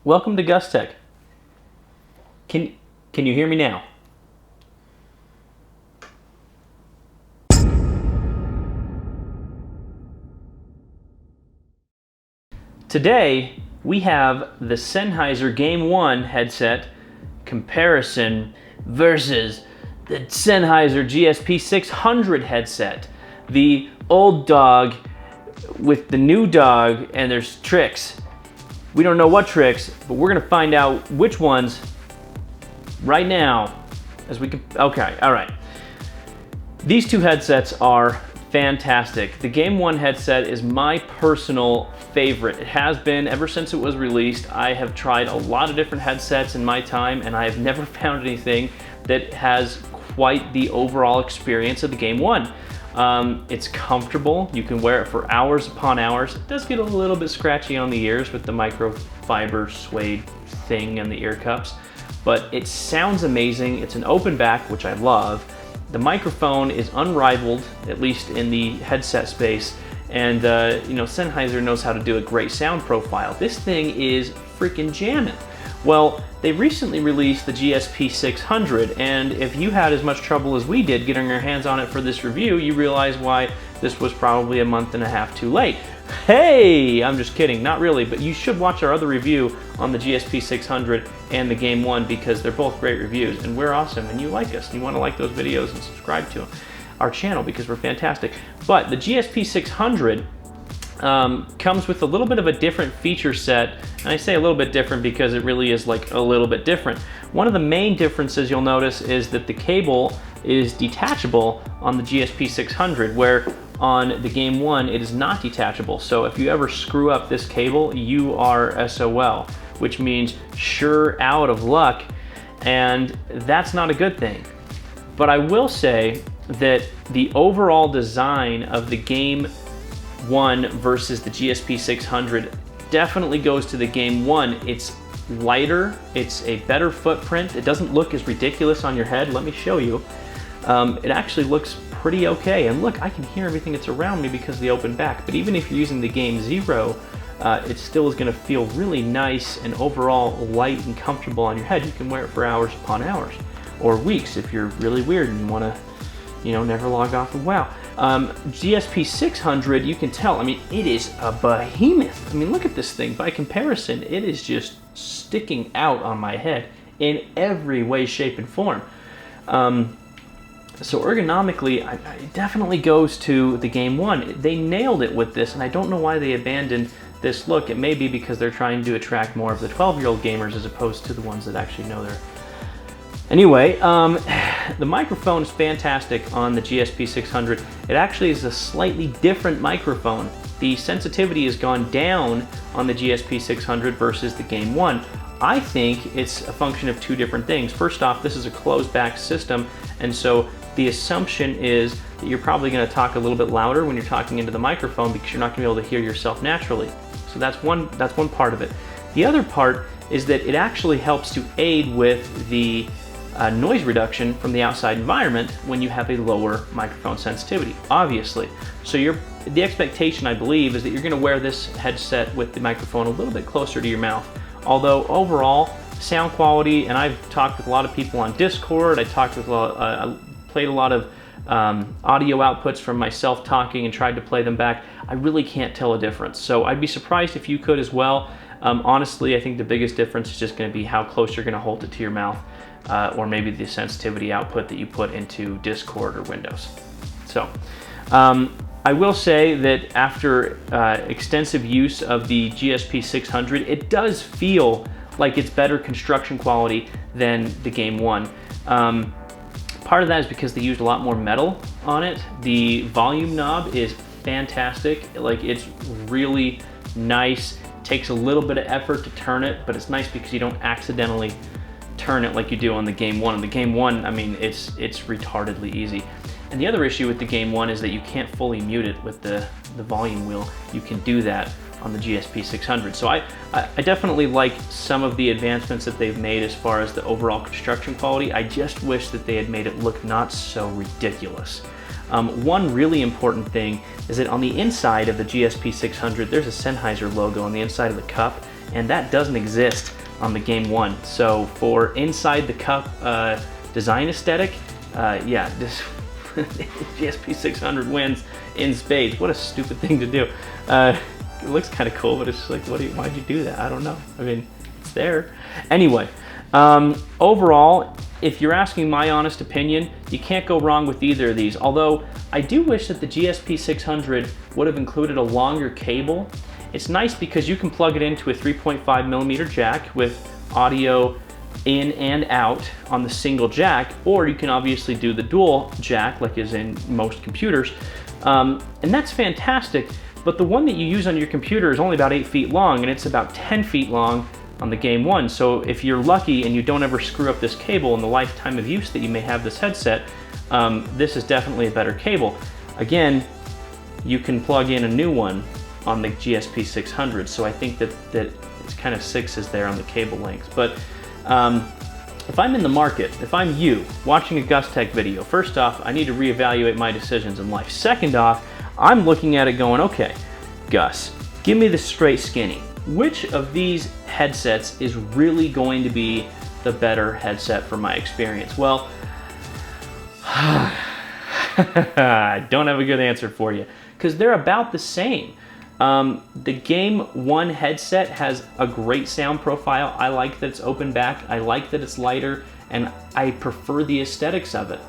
Welcome to Gus Tech. Can you hear me now? Today we have the Sennheiser Game 1 headset comparison versus the Sennheiser GSP600 headset. The old dog with the new dog, and there's tricks. We don't know what tricks, but we're gonna find out which ones right now as we can. Okay, all right. These two headsets are fantastic. The Game 1 headset is my personal favorite. It has been ever since it was released. I have tried a lot of different headsets in my time, and I have never found anything that has quite the overall experience of the Game 1. It's comfortable. You can wear it for hours upon hours. It does get a little bit scratchy on the ears with the microfiber suede thing and the ear cups, but it sounds amazing. It's an open back, which I love. The microphone is unrivaled, at least in the headset space, and Sennheiser knows how to do a great sound profile. This thing is freaking jamming. Well, they recently released the GSP600, and if you had as much trouble as we did getting your hands on it for this review, you realize why this was probably a month and a half too late. Hey, I'm just kidding, not really, but you should watch our other review on the GSP600 and the Game 1 because they're both great reviews, and we're awesome, and you like us, and you want to like those videos and subscribe to our channel because we're fantastic. But the GSP600 comes with a little bit of a different feature set, and I say a little bit different because it really is like a little bit different. One of the main differences you'll notice is that the cable is detachable on the GSP600, where on the Game 1 it is not detachable. So if you ever screw up this cable, you are SOL, which means sure out of luck, and that's not a good thing. But I will say that the overall design of the Game 1 versus the GSP600 definitely goes to the Game 1. It's lighter, it's a better footprint, it doesn't look as ridiculous on your head. Let me show you. It actually looks pretty okay, and look, I can hear everything that's around me because of the open back. But even if you're using the Game 0, it still is going to feel really nice and overall light and comfortable on your head. You can wear it for hours upon hours, or weeks if you're really weird and you want to, never log off of WoW. GSP600, you can tell, I mean, it is a behemoth. I mean, look at this thing. By comparison, it is just sticking out on my head in every way, shape, and form. So ergonomically, it definitely goes to the Game 1. They nailed it with this, and I don't know why they abandoned this look. It may be because they're trying to attract more of the 12-year-old gamers as opposed to the ones that actually know their... Anyway, the microphone is fantastic on the GSP600. It actually is a slightly different microphone. The sensitivity has gone down on the GSP600 versus the Game 1. I think it's a function of two different things. First off, this is a closed back system, and so the assumption is that you're probably going to talk a little bit louder when you're talking into the microphone because you're not going to be able to hear yourself naturally. So that's one part of it. The other part is that it actually helps to aid with the noise reduction from the outside environment when you have a lower microphone sensitivity, obviously. So the expectation, I believe, is that you're going to wear this headset with the microphone a little bit closer to your mouth. Although overall, sound quality, and I've talked with a lot of people on Discord, I played a lot of audio outputs from myself talking and tried to play them back. I really can't tell a difference. So I'd be surprised if you could as well. Honestly, I think the biggest difference is just going to be how close you're going to hold it to your mouth, or maybe the sensitivity output that you put into Discord or Windows. So I will say that after extensive use of the GSP600, it does feel like it's better construction quality than the Game 1. Part of that is because they used a lot more metal on it. The volume knob is fantastic. Like, it's really nice. Takes a little bit of effort to turn it, but it's nice because you don't accidentally turn it like you do on the Game 1. On the Game 1, I mean, it's retardedly easy. And the other issue with the Game 1 is that you can't fully mute it with the volume wheel. You can do that on the GSP600. So I definitely like some of the advancements that they've made as far as the overall construction quality. I just wish that they had made it look not so ridiculous. One really important thing is that on the inside of the GSP600, there's a Sennheiser logo on the inside of the cup, and that doesn't exist on the Game 1. So for inside the cup design aesthetic, yeah, this GSP600 wins in spades. What a stupid thing to do. It looks kind of cool, but it's just like, why'd you do that? I don't know. I mean, it's there. Anyway, overall, if you're asking my honest opinion, you can't go wrong with either of these. Although, I do wish that the GSP600 would have included a longer cable. It's nice because you can plug it into a 3.5mm jack with audio in and out on the single jack, or you can obviously do the dual jack like is in most computers. And that's fantastic, but the one that you use on your computer is only about 8 feet long, and it's about 10 feet long on the Game 1. So if you're lucky and you don't ever screw up this cable in the lifetime of use that you may have this headset, this is definitely a better cable. Again, you can plug in a new one on the GSP600, so I think that it's kind of sixes there on the cable length. But if I'm in the market, if I'm you watching a GusTech video, first off, I need to reevaluate my decisions in life. Second off, I'm looking at it going, okay, Gus, give me the straight skinny. Which of these headsets is really going to be the better headset for my experience? Well, I don't have a good answer for you because they're about the same. The Game 1 headset has a great sound profile. I like that it's open back. I like that it's lighter, and I prefer the aesthetics of it.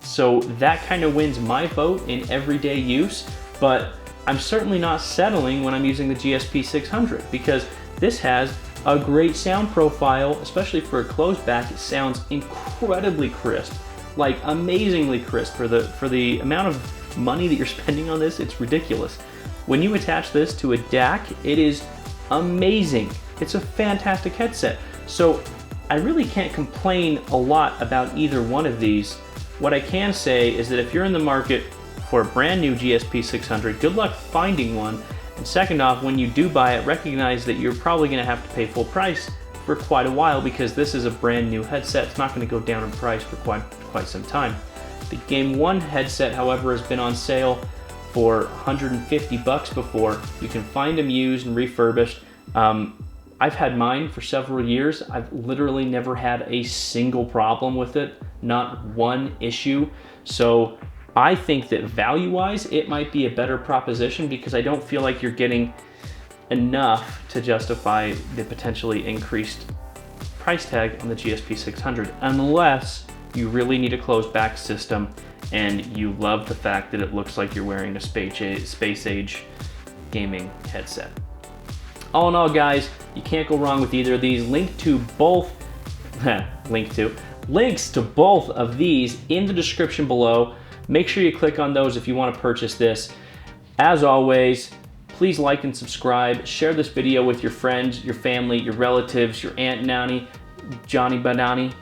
So that kind of wins my vote in everyday use, but I'm certainly not settling when I'm using the GSP600 because this has a great sound profile, especially for a closed back. It sounds incredibly crisp, like amazingly crisp for the amount of money that you're spending on this. It's ridiculous. When you attach this to a DAC, it is amazing. It's a fantastic headset. So I really can't complain a lot about either one of these. What I can say is that if you're in the market for a brand new GSP600, good luck finding one. And second off, when you do buy it, recognize that you're probably gonna have to pay full price for quite a while because this is a brand new headset. It's not gonna go down in price for quite some time. The Game 1 headset, however, has been on sale for 150 bucks before. You can find them used and refurbished. I've had mine for several years. I've literally never had a single problem with it, not one issue. So I think that value-wise, it might be a better proposition because I don't feel like you're getting enough to justify the potentially increased price tag on the GSP600, unless you really need a closed back system and you love the fact that it looks like you're wearing a space age gaming headset. All in all, guys, you can't go wrong with either of these. Links to both of these in the description below. Make sure you click on those if you want to purchase this. As always, please like and subscribe. Share this video with your friends, your family, your relatives, your Aunt Nanny, Johnny Banani,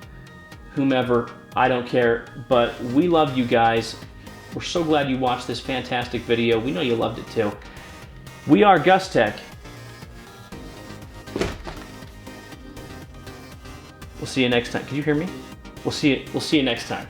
whomever. I don't care, but we love you guys. We're so glad you watched this fantastic video. We know you loved it too. We are GusTech. We'll see you next time. Can you hear me? We'll see you next time.